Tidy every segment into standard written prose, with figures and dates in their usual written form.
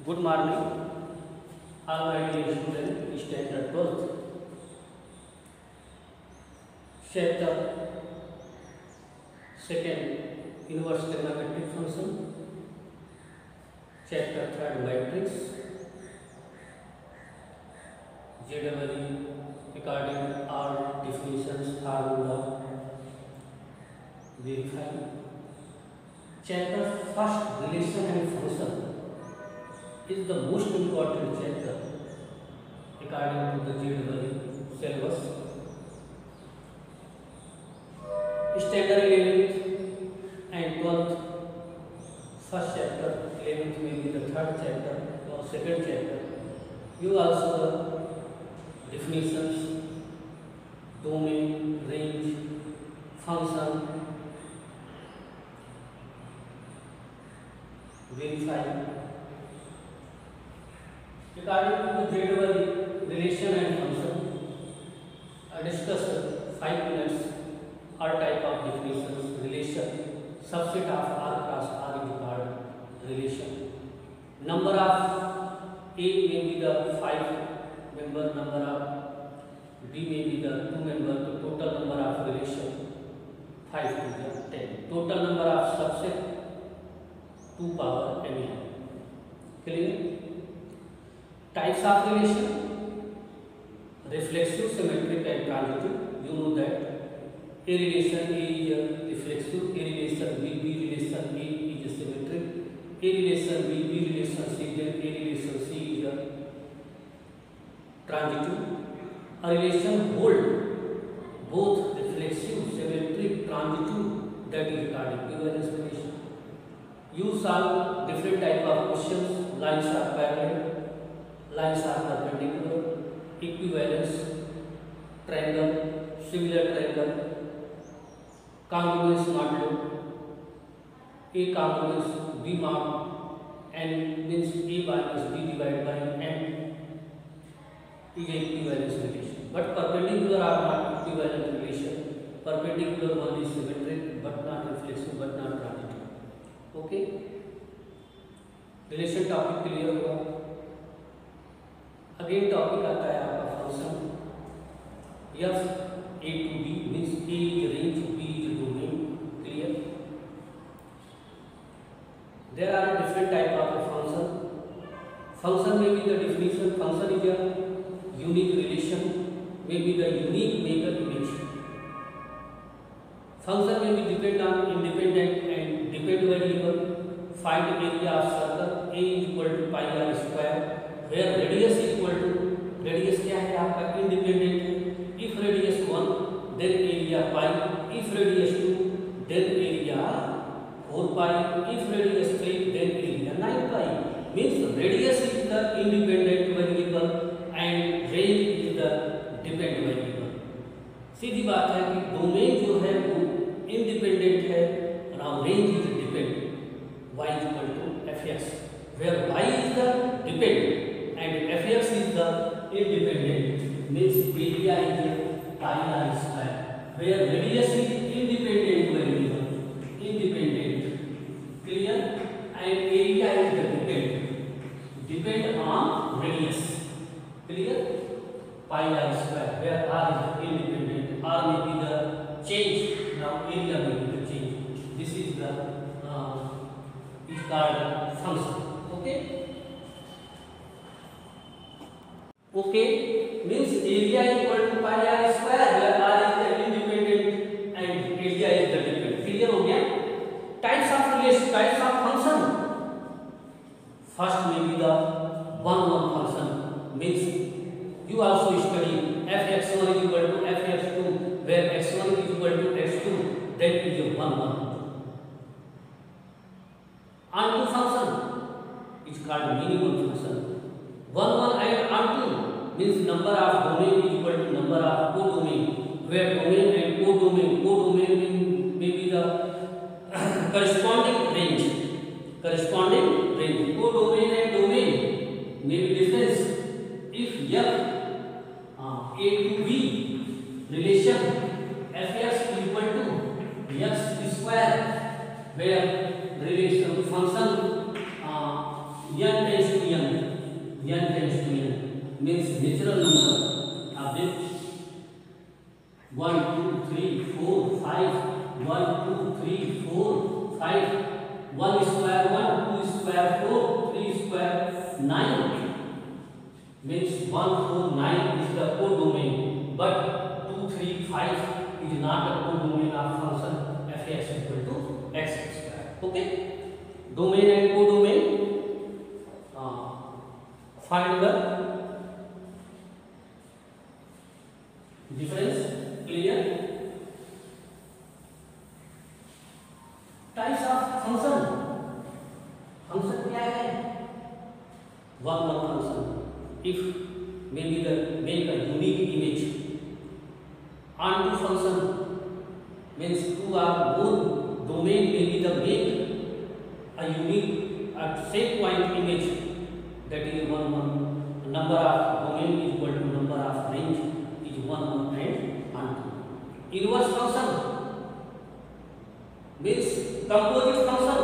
Good morning, all my dear students, standard 12th. Chapter second, inverse trigonometric function. Chapter third, matrix. JEE according all definitions, formula, verify. Chapter first, relation and function, is the most important chapter according to the JEE syllabus. Standard 11th and 12th, first chapter, 11th may be the third chapter or second chapter. You also the definitions, domain, range, function, verify. According to the JEE relation and function, I discussed 5 minutes all type of definitions. Relation, subset of R cross R is called relation. Number of A may be the 5 member, number of B may be the 2 member, the total number of relation 5 to the 10. Total number of subset 2 power n. Clear? Types of relation, reflexive, symmetric and transitive. You know that A relation A is reflexive, A relation B relation A is symmetric, A relation B relation C, then A relation C is transitive. A relation hold both reflexive, symmetric, transitive, that is called equivalence relation. You solve different type of questions. Lines are parallel, lines are perpendicular, equivalence, triangle, similar triangle, congruence modulo, A congruence B mod, n means A minus B divided by n is an equivalence relation. But perpendicular are not equivalent relation. Perpendicular one is symmetric but not reflexive but not transitive. Okay? Relation topic clear हुआ. Again topic आता है आपका function. F A to B means A is range, B is domain. Clear? There are different type of function. Function may be the definition. Function is a unique relation. May be the unique maker image. Function may be depend on independent and dependent variable. Find area of circle. A is equal to pi r square. Where radius is equal to, radius क्या है आपका independent है. If radius 1 then area pi, if radius 2 then area 4 pi, if radius 3 then area 9 pi. Means radius is the independent variable and range is the dependent variable. सीधी बात है कि domain जो है वो इंडिपेंडेंट है और range is dependent. Y is equal to fx, where y is the dependent and fx is the independent, means area is pi r square, where radius is independent variable, independent. Clear? And area is the depend on radius. Clear? Pi r square, where r is independent, r may be the change, now area may be the change. This is the is called function. Okay? Okay, means area is equal to pi r square, where r is the independent and area is the dependent. Clear हो गया? Types of relation, types of function. First may be the one function, means you also study f(x1) is equal to f(x2), where x1 is equal to x2, then it is a 1. Onto function is called minimum function. 1 and onto means number of domain is equal to number of codomain, where domain and codomain may be the corresponding range. Corresponding range. Codomain and domain may be difference. If F A to B relation fx is equal to x square, where relation function n tends to m, means natural number. आप देख 1 2 3 4 5 1 2 3 4 5 1 square 1 2 square 4 3 square 9 means 1 4 9 is the codomain, but 2 3 5 is not a codomain of function f(x) equal to x square. Okay, domain and codomain, find the difference. Clear? Types of function. Function क्या है? one function if maybe the make a unique image. Onto function means two or more domain may be the make a unique at same point image, that is one number of domain is equal to number of range is one and onto. Inverse function means composite function.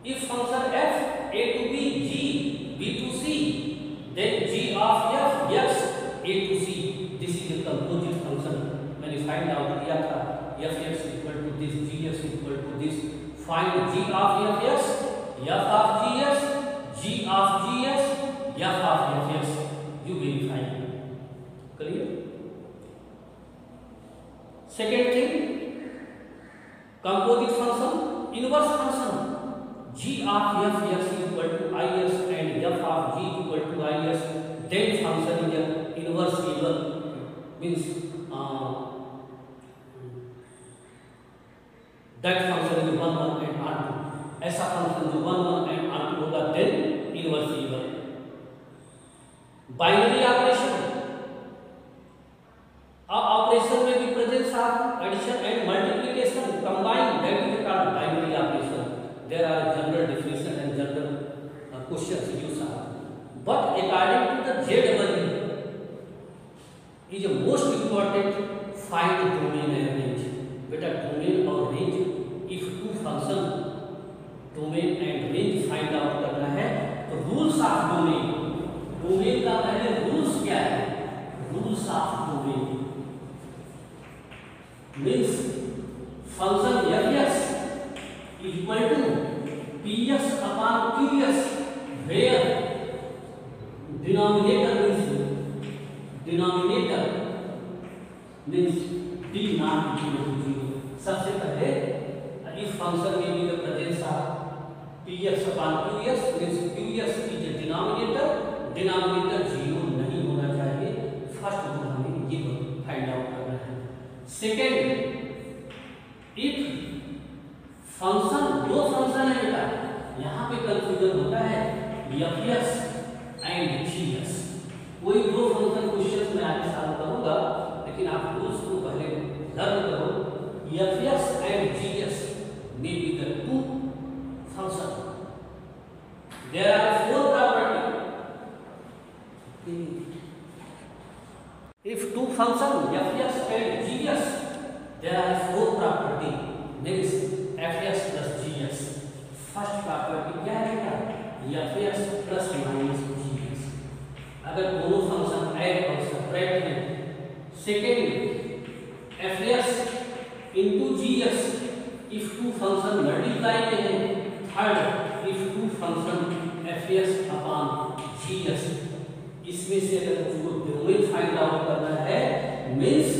If function f a to b, g b to c, then g of f x a to c. This is a composite function. मैंने find out किया था f(x) equal to this, g(x) equal to this. Find g of f(x), f of g(x), g of g(x), f of f(x). You verify. Clear? Second thing, composite function, inverse function. G of f(x) equal to is and f of g equal to is, then function is inversible, means that function is 1 1 and onto. ऐसा function जो 1 1 and onto होगा then inversible. Binary operation, a operation may be presence of addition and multiplication combined, that is called binary operation. There are general definition and general questions used, but according to the JEE is a most important, find domain and range. Beta domain और range, if two function domain and range find out करना है तो rules of domain, domain का पहले rules क्या है? Rules of domain means function f(x) equal to px upon qx, where denominator means d not equal to 0. सबसे पहले if function may be the presence of px upon qx, means qx is a denominator 0 नहीं होना चाहिए. First हमें ये find out करना है. Second, if function, दो फंक्शन है बेटा, यहाँ पे कंफ्यूजन होता है f(x) एंड g(x). कोई दो फंक्शन क्वेश्चन में आगे सॉल्व करूंगा, लेकिन आप रूल्स को पहले लर्न करो. f(x) and g(x) may be the two function. There are four property. If two function f(x) and g(x), there are four property. Means f(x) plus g(x). First property क्या है बेटा? f(x) plus minus g(x). अगर दोनों function add और separate हैं. Second, f(x) into g(x) if two function multiply में हैं. Third, if two function f(x) upon g(x). इसमें से अगर उसको डोमेन फाइंड आउट करना है, means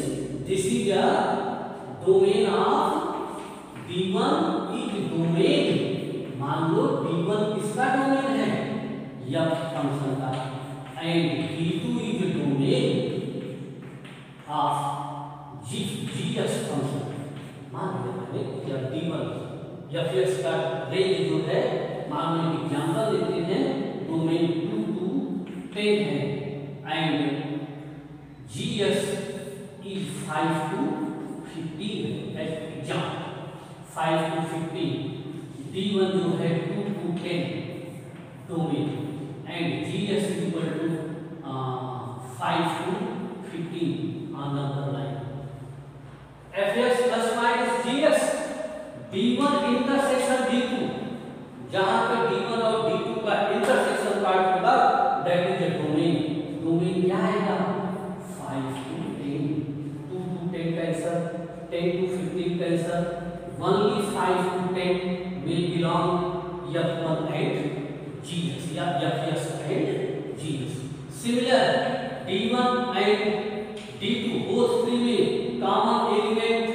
this is a domain of d1 is domain. मान लो d1 किसका डोमेन है? f फंक्शन का. And d2 is domain of g(x) function. मान लिया मैंने जब d1 f(x) का रेंज जो है, मान लो एग्जांपल लेते हैं, डोमेन 2 to 10 है एंड g(x) is 5 to 15 है. Example 5 to 15. d1 जो है 2 to 10 domain and g(x) equal to 5 to 15 on the other line. f(x) plus minus g(x), d1 intersection d2, जहां पे d1 और d2 का इंटरसेक्शन पार्ट होगा, that is A domain. Meaning क्या आएगा 5 to 10, 2 to 10 cancer, 10 to 15 cancer, only 5 to 10 will belong F1 and GS या FS and GS. Similar D1 and D2 both three में common element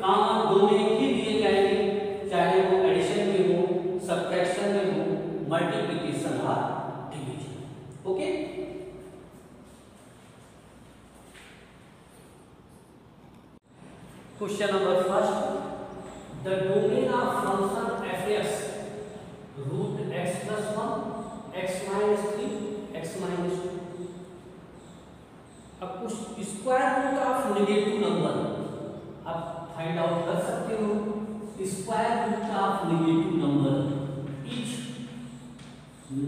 common domain ही दिए जाएंगे, चाहे वो addition में हो, सब्ट्रैक्शन में हो, मल्टीप्लिकेशन और division. Okay. Question number first, the domain of function fs root x plus 1 x minus 3 x minus 2. अब कुछ square root of negative number आप फाइंड आउट कर सकते हो. Square root of negative number is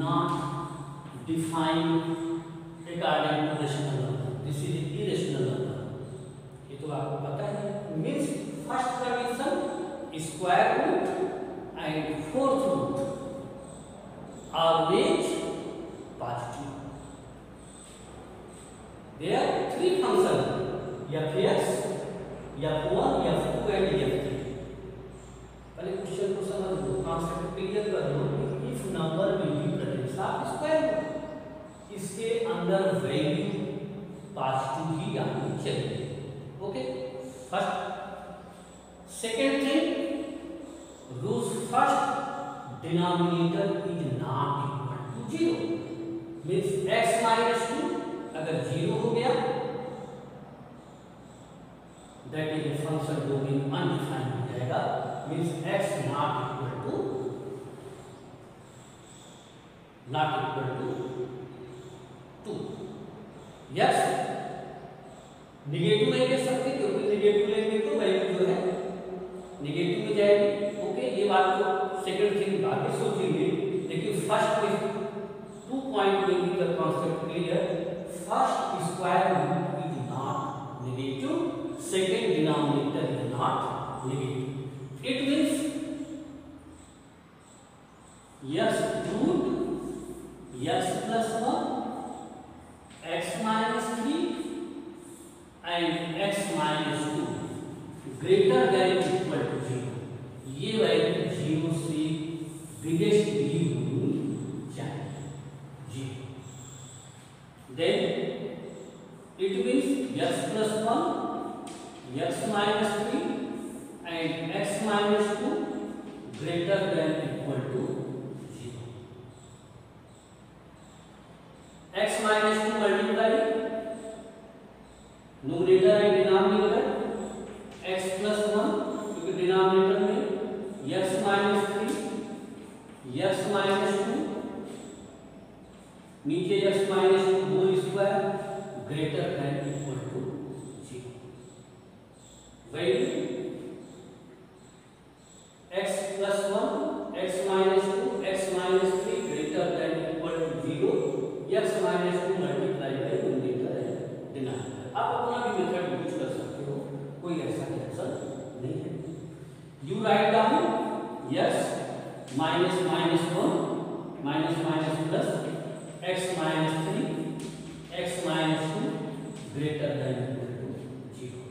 not defined according to rational number. This is irrational number. ये तो आपको पता है. Means first condition square root and fourth root always positive. There are three functions fx, f1, f2 and f3. पहले question को समझ लो, concept clear कर लो. If number will be present of square root, इसके अंदर वैल्यू पॉजिटिव ही आनी चाहिए. Okay. First. Second thing, root first denominator is not equal to 0. Means x minus 2 अगर 0 हो गया that is a function domain undefined हो जाएगा. Means x not equal to 2. Yes, negative नहीं ले सकते क्योंकि नेगेटिव लेंगे तो वैल्यू जो है नेगेटिव में जाएगी. ओके. ये बात तो सेकंड थिंग बाद में सोचेंगे, लेकिन फर्स्ट में 2 point making the concept clear. First square root is not negative, second denominator is not negative. It means yes root x plus 1 x minus 3 and x minus 2 greater than equal to 0. ये value 0 से biggest भी होनी चाहिए 0. Then it means x plus 1 x minus 3 and x minus 2 greater than equal to 0. x minus 2 multiply numerator and denominator x plus 1 क्योंकि denominator में x minus 3 x minus 2 नीचे x minus 2 whole square greater than equal to 0. Value x plus 1 x minus 2 x minus 3 greater than equal to 0. x minus 2 multiply by numerator and denominator. आप अपना भी method use कर सकते हो, कोई ऐसा tension नहीं है. You write down x minus minus 1 minus minus plus x minus 3 x minus 2 greater than equal to 0.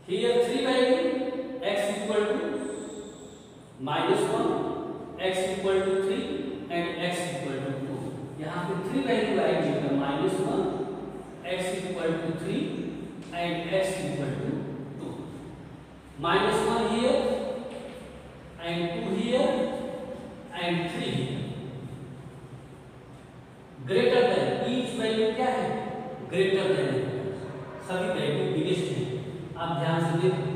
Here 3 value x equal to minus 1 x equal to 3 and x equal to 2. यहाँ पे 3 value आएगी minus 1 x equal to 3 and x equal to 2. Minus 1 here and 2 here and 3 here. Greater than each value क्या है? Greater than. सभी value biggest है. आप ध्यान से देखो.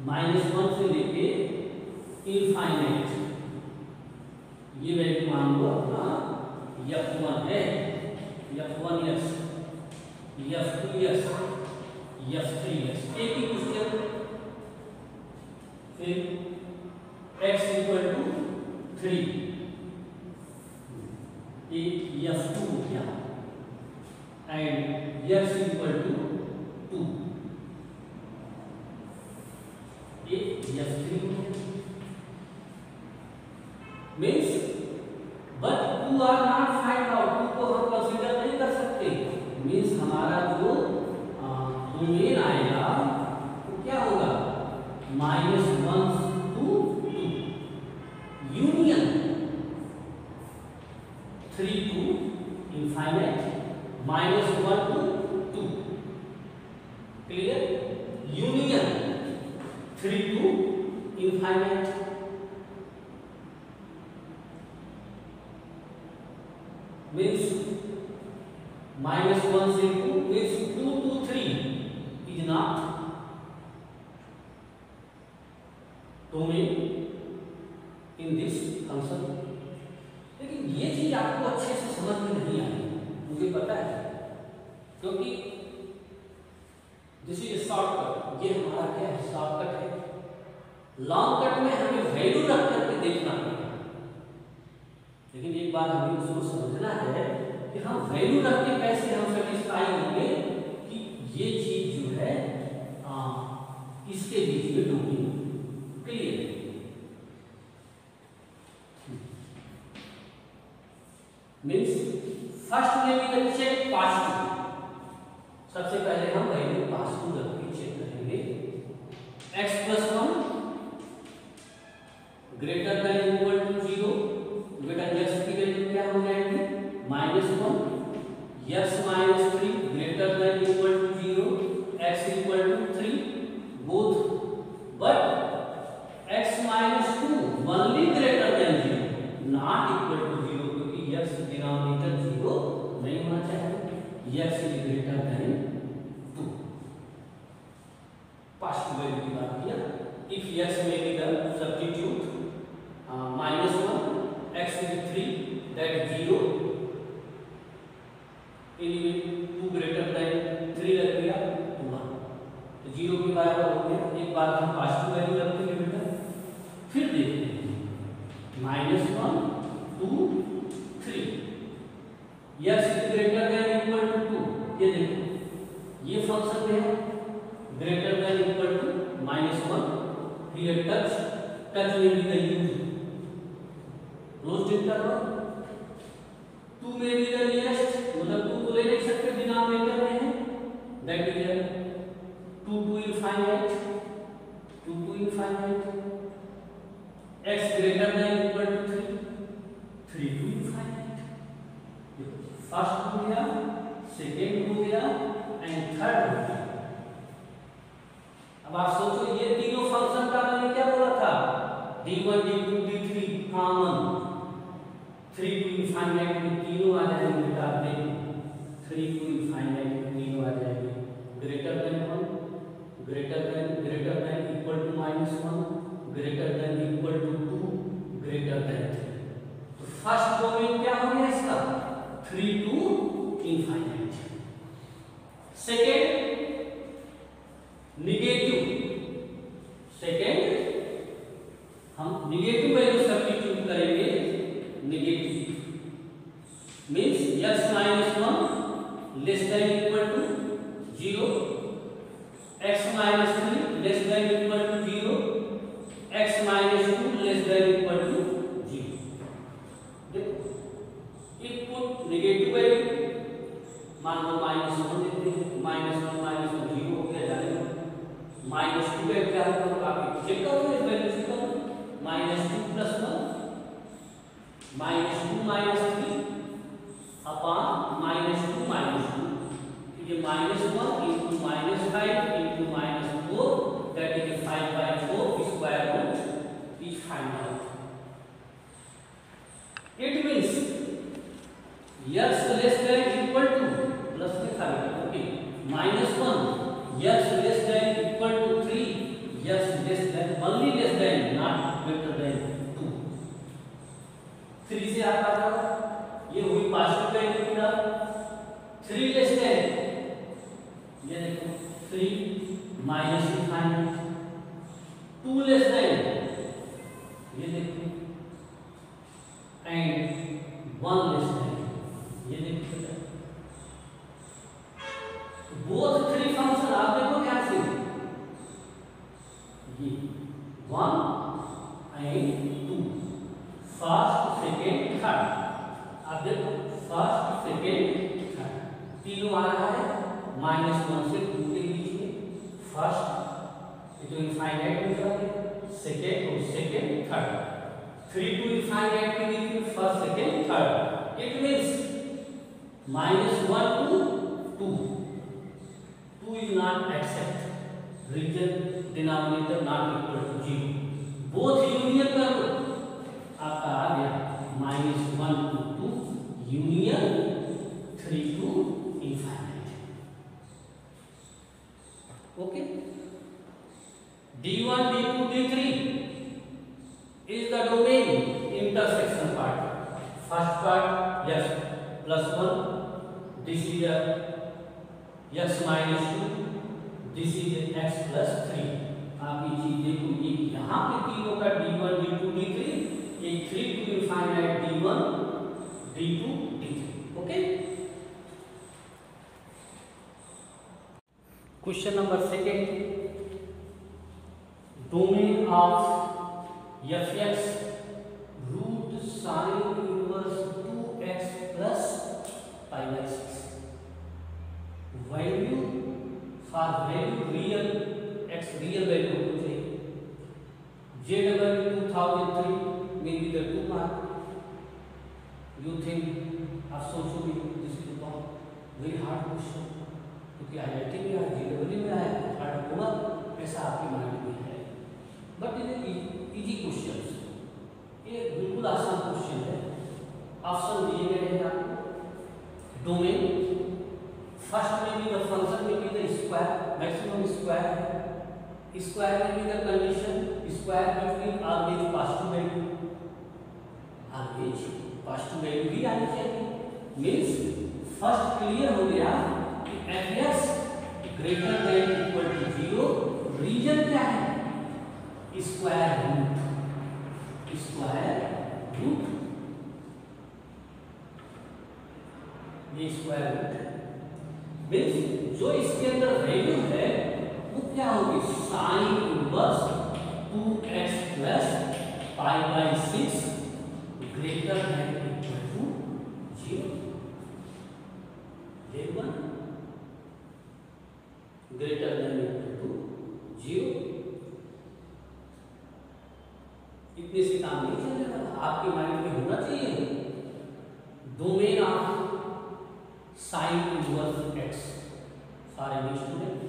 -1 से लेके इनफाइनाइट ये वैल्यू मान लो अपना f1 है, f1s, f2s, f3s. एक ही क्वेश्चन. फिर x इक्वल टू 3 ये f2 हो गया एंड x इक्वल टू 2 ये f3 हो गया. Means but 2 two are not find out, two को हम कंसीडर नहीं कर सकते। मीन्स हमारा जो डोमेन आएगा वो क्या होगा, -1 to 2 union 3 to infinite -1 to 2, clear, union 3 to infinite, means -1 से 2 means 2 to 3 is not domain in this function। लेकिन ये चीज आपको अच्छे से समझ में नहीं आई, मुझे पता है, क्योंकि दिस इज शॉर्टकट, ये हमारा क्या है, शॉर्टकट है। लॉन्ग कट में हमें वैल्यू रख करके देखना पड़ेगा, लेकिन एक बार हमें उसको समझना है कि हम वैल्यू रख के कैसे हम सेटिस्फाई होंगे कि ये चीज जो है इसके बीच में डोमेन क्लियर है। मीन्स फर्स्ट में भी चेक पास टू, सबसे पहले हम वैल्यू पास टू रख के चेक करेंगे। x+1 greater than equal to 0, बेटा x की वैल्यू क्या हो जाएगी, -1, x-3 greater than equal to 0, x equal to 3 both, but x-2 only greater than 0 not equal to 0, क्योंकि x डिनोमिनेटर 0 नहीं होना चाहिए, x is greater than 2। Past value की बात किया, इफ x में be the substitute -1, x is 3, that 0, anyway 2 greater than 3 रख दिया तो 1, तो 0 के बराबर हो गया। एक बार हम पास्ट वैल्यू रखते हैं बेटा, फिर देखते हैं -1 2 3, x is greater than equal to 2, ये देखो ये फंक्शन में है greater than equal to -1, here touch will be the use closed interval, 2 में भी the nearest, मतलब 2 को ले नहीं सकते डिनोमिनेटर में है, that is 2 to infinite, 2 to infinite, x greater than equal to 3, 3 to infinite, first हो गया, सेकेंड हो गया एंड थर्ड हो गया। अब आप सोचो ये तीनों फंक्शन का मैंने क्या बोला था, d1 d2 d3 common, 3 to infinite में तीनों आ जाएंगे बेटा, आप देखो 3 टू इनफाइनाइट में तीनों आ जाएंगे, greater than 1, greater than equal to -1, greater than equal to 2, greater than 3। तो फर्स्ट डोमेन क्या हो गया इसका, 3 to infinite. Second negative, second हम निगेटिव वैल्यू सब्स्टिट्यूट करेंगे, negative means x-1 less than equal to 0, x-3 less than equal to 0, x-2 less than equal to 0। देखो if put negative value, मान लो -1 देते हैं, -1 0 हो गया, जाने -2 पे क्या होगा, आप चेक करो इस वैल्यू से, करो -2 + 1 -2 - 3 अपॉन -2 -2, ये -1 × -5 × -4, that is 5/4 square root is find out. It means x less than equal to, plus में था okay, -1 x less than equal to 3, x less than only less than not greater than 2, 3 से आप आ जाओ, ये हुई positive value की तरफ, 3 less than, ये देखो 3 माइनस इनफाइनाइट, 2 लेस देन, ये देखो एंड 1 लेस देन, ये देखो बोथ 3 फंक्शन आप देखो क्या से, ये 1 एंड 2 फर्स्ट सेकेंड थर्ड, देखो फर्स्ट सेकेंड थर्ड तीनों आ रहा है -1 से 2 के बीच में। फर्स्ट ये तो इनफाइनाइट में जाएगा, सेकेंड और सेकेंड थर्ड, 3 टू इनफाइनाइट के बीच में first second third. It means -1 to 2, 2 is not accept region denominator not equal to 0, both union कर लो, आपका आ गया -1 to 2 union 3 to infinite। Okay, D1 D2 D3 is the domain intersection part। first part yes +1, this is x -2, this is x +3। आप ये चीज देखो, ये यहाँ पे तीनों का D1 D2 D3, ये 3 to infinite D1 D2 D3। Okay, question number second, domain of fx root sine inverse 2x plus π/6, value for value real x real value को चाहिए, Z/2003 may be the 2 mark। You think आप सोचोगे this is बहुत very hard question, क्योंकि IIT में या JEE में आया हार्ड होगा ऐसा आपके माइंड में है, बट ये इजी क्वेश्चन, ये बिल्कुल आसान क्वेश्चन है। ऑप्शन दिए गए हैं आपको, डोमेन फर्स्ट में भी द फंक्शन में भी द स्क्वायर मैक्सिमम स्क्वायर है, स्क्वायर में भी the condition square between always positive value, always positive value भी आनी चाहिए। मींस फर्स्ट क्लियर हो गया कि fx greater than equal to 0, reason क्या है स्क्वायर रूट, ये स्क्वायर रूट है। मींस जो इसके अंदर वैल्यू है वो क्या होगी, sine inverse 2x plus π/6 greater than equal to 0, one greater than equal to 0। इतने से काम नहीं चलेगा, आपके माइंड में होना चाहिए domain of sine inverse x for any student.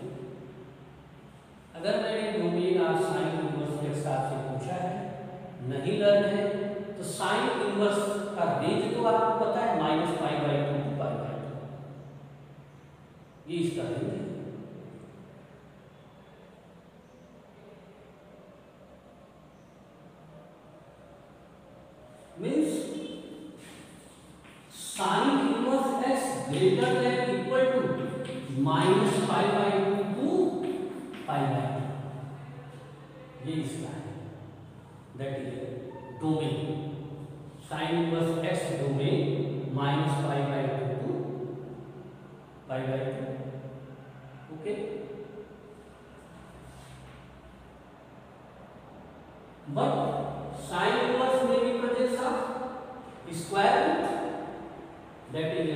अगर मैंने domain of sine inverse x आपसे पूछा है, नहीं लर्न है, तो साइन इनवर्स का रेंज तो आपको पता है -π/2 to π/2, ये इसका रेंज है। Means sine inverse x greater than equal to -π/2 to π/2, ये इसका है, that is domain sine inverse x domain -π/2 to π/2। Okay, but sine inverse में भी presence of square root, that is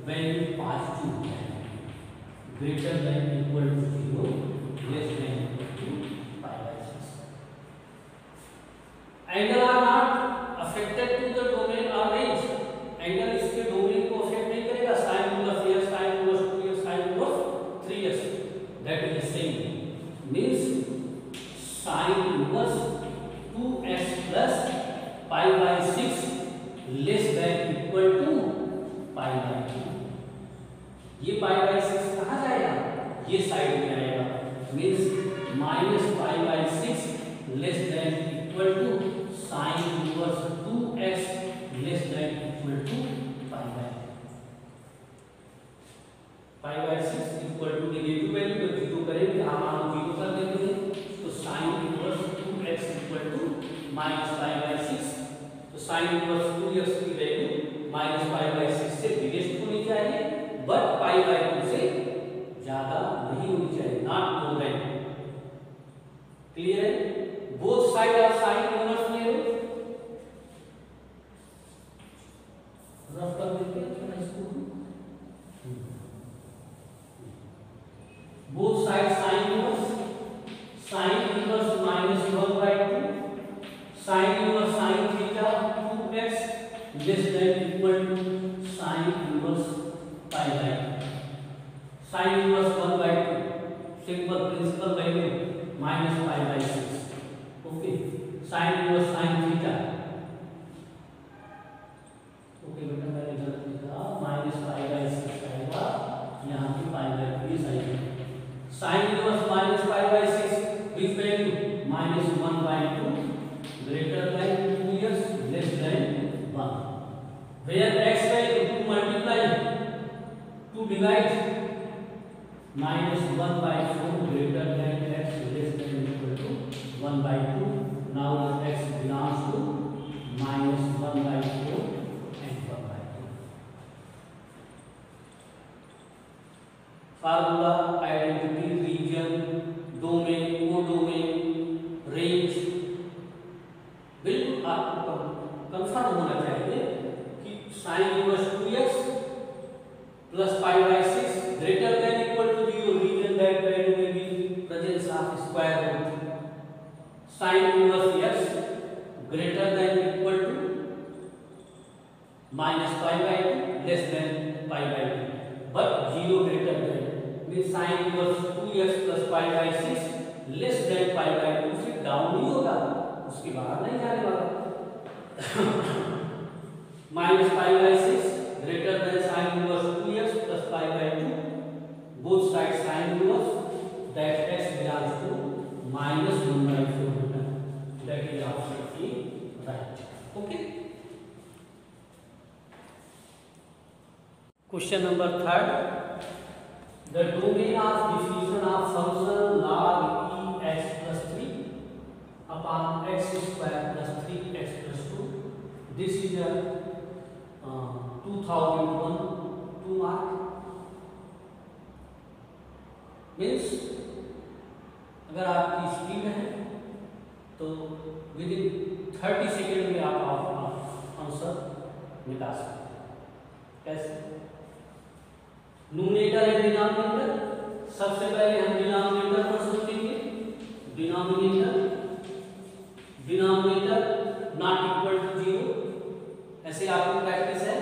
value positive है, greater than equal to 0, less than equal to π/6। Angle are not affected to the domain और range, angle इसके domain को affect नहीं करेगा, sign inverse x, sine inverse 2x, sine inverse 3x, that is same. Means sine inverse 2x plus π/6 less than equal to π/2, ये π/6 कहाँ जाएगा, ये side में आएगा। Means -π/6 less than equal to sine inverse 2x less than equal to π/6 equal to negative value को 0 करेंगे, हम 0 कर देते हैं, तो sign inverse 2x equal to -π/6, तो साइन इनवर्स 2x की वैल्यू -π/6 से बिगेस्ट होनी चाहिए, बट π/2 से ज्यादा नहीं होनी चाहिए, नॉट मोर देन। क्लियर है, both side of sine inverse ले लो, रफ कर देते हैं थोड़ा इसको। Both side sine inverse -1/2 sine inverse sine theta 2x less than equal to sine inverse pi by sine inverse 1/2 simple principal value -π/6। Okay, sine inverse sine theta, okay बेटा मैंने गलत लिखा, -π/6 आएगा यहाँ पे π/2 आएगा। Sine inverse -π/6 which value -1/2 greater than 2x less than 1, where x value two multiply two divide -1/4 greater than x less than equal to 1/2. Now x belongs to -1/4 and 1/2. Formula, identity, region, domain, codomain, range, बिल्कुल आपको confirm होना चाहिए कि sin inverse 2x plus π/6 greater than equal to 0, region that value may be presence of square root, sin inverse x greater than equal to -π/2 less than π/2, but 0 greater than means sin inverse 2x plus π/6 less than π/2 से down नहीं होगा, उसके बाहर नहीं जाने वाला। -π/6 greater than sin inverse 2x plus π/2, both sides sin inverse, that x belongs to -1/4, that is option A, right. Okay. Question number 3. The domain of diffusion of function log e x plus 3 upon x square plus 3x plus 2. This is a 2001 2 mark. Means अगर आपकी speed है तो with in 30 second में आप answer निकाल सकते हैं। कैसे? न्यूमरेटर एंड डिनोमिनेटर, सबसे पहले हम डिनोमिनेटर पर सोचेंगे। डिनोमिनेटर नॉट इक्वल टू 0, ऐसे आपको प्रैक्टिस है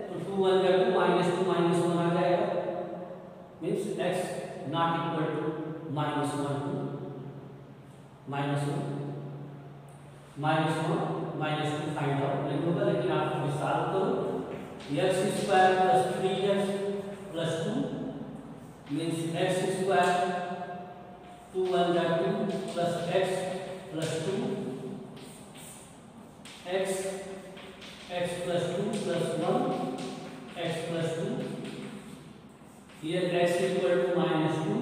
तो 2 1 जा 2 -2 -1 आ जाएगा, means x not equal to -1 to -1 find out नहीं होगा, लेकिन आप विस्तार करो। x square plus 3x plus 2 means x square 2 1 जा 2 plus x plus 2 x plus 2 plus 1 x plus 2, here x equal to -2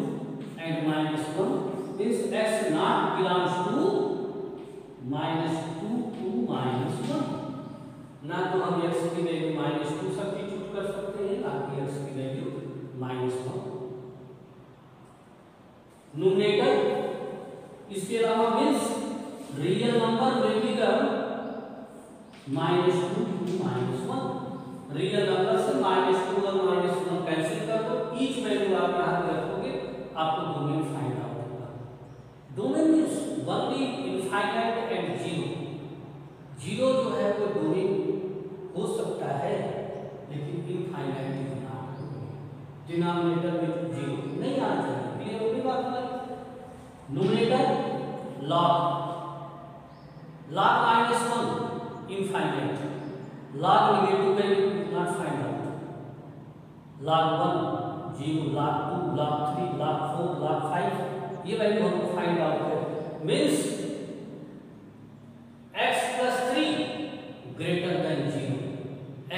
and -1 means x not belongs to -2 to -1, ना तो हम x की वैल्यू -2 सब्स्टिट्यूट कर सकते हैं, ना कि x की वैल्यू -1। न्यूमरेटर इसके अलावा means real number will become -2 to -1, real number से -2 और -1 कैंसिल कर दो, ईच वैल्यू आप यहाँ पे रखोगे, आपको डोमेन फाइंड आउट होगा। Domain means only infinite and 0 जो है वो डोमेन हो सकता है, लेकिन इनफाइनाइट नहीं आना चाहिए, डिनोमिनेटर में 0 नहीं आना चाहिए। क्लियर होगी बात हमारी? Numerator log -1 infinite, log negative value not find out, log 1 0, log 2 log 3 log 4 log 5 ये वैल्यू हमको फाइंड आउट है। Means x plus 3 greater than 0,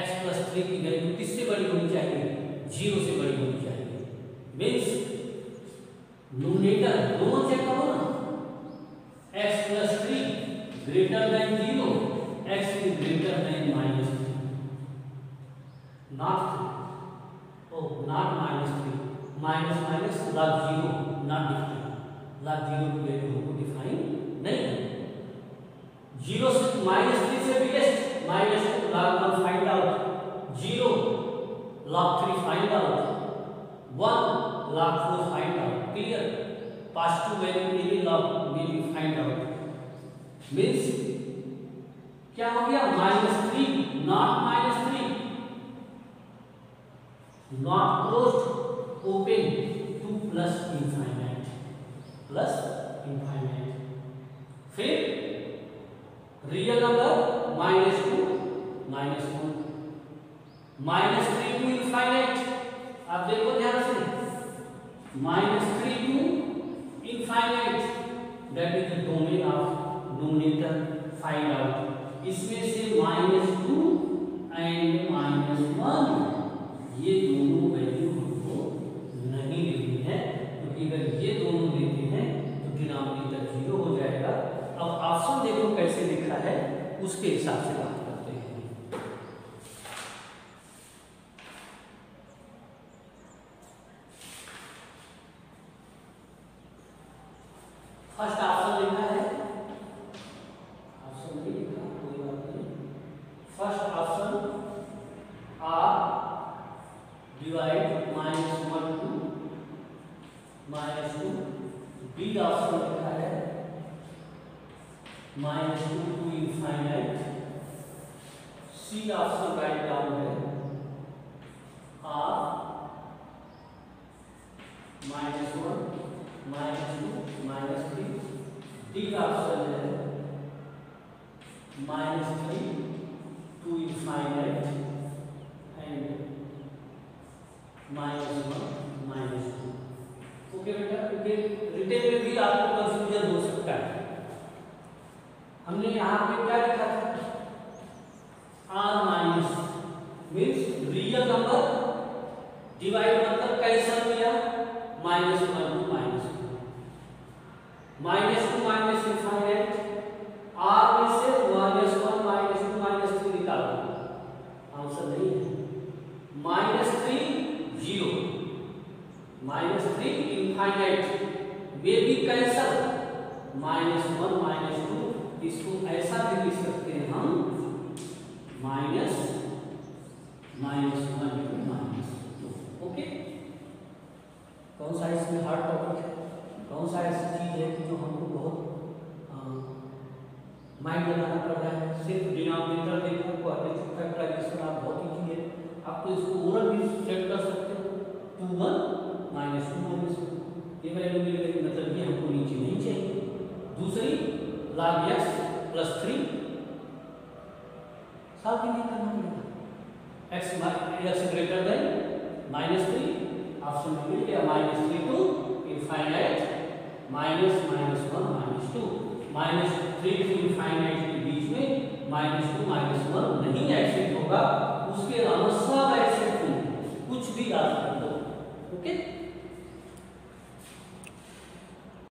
x plus 3 की वैल्यू किससे बड़ी होनी चाहिए? 0 से बड़ी होनी चाहिए। मीन्स न्यूमरेटर दोनों चेक करो ना, x plus 3 greater than 0, x is greater than -3, not 3, oh not -3, minus log 0 not defined, log 0 की वैल्यू को डिफाइन नहीं है। 0 से -3 से biggest -2 log 1 find out, 0 log 3 find out, 1 log 4 find out. Clear? Positive value any log may be find out. Means क्या हो गया? -3 not -3, not closed, open to plus infinite, plus infinite. फिर real number -2 -1, -3 to infinite. आप देखो ध्यान से, -3 to infinite, that is the domain of numerator. Find out. इसमें से -2 and -1 ये दोनों वैल्यू हमको नहीं लेनी है, क्योंकि अगर ये दोनों लेते हैं तो डिनोमिनेटर 0 हो जाएगा। अब ऑप्शन देखो कैसे लिखा है, उसके हिसाब से बात करते हैं। फर्स्ट ऑप्शन लिखा है, ऑप्शन नहीं लिखा कोई बात नहीं। First option R divide -1 to -2। B option लिखा है -2 to infinite। C option write down है आर -1 -2 -3। डी ऑप्शन है -3 to infinite and -1 -2। ओके बेटा, क्योंकि रिटेन में भी आपको कंफ्यूजन हो सकता है। हमने यहाँ पे क्या लिखा था? R minus means real number divide मतलब कैंसल किया, -1 to -2, -2 माइनस इनफाइनाइट, आर में से -1 -2 -3 निकालो, आंसर नहीं है। -3 0, -3 इनफाइनाइट में भी कैंसल, -1 -2, इसको ऐसा भी लिख सकते हैं हम -1 to -2। ओके, कौन सा इसमें हार्ड टॉपिक है, कौन सा ऐसी चीज है कि जो हमको बहुत माइंड लगाना पड़ रहा है? सिर्फ डिनोमिनेटर देखो, क्वाड्रेटिक फैक्टराइजेशन आप बहुत इजी है, आप तो इसको ओरल भी सेट कर सकते हो। 2 1 -2 -2 ये वैल्यू मिल गई, मतलब ये हमको नीचे नहीं चाहिए। दूसरी log x + 3 सॉल्व नहीं करना पड़ेगा, x ग्रेटर देन -3, ऑप्शन में मिल गया -3 to infinite, -1 -2, -3 to infinite के बीच में -2 -1 नहीं एक्सिट होगा, उसके अलावा सब एक्सिट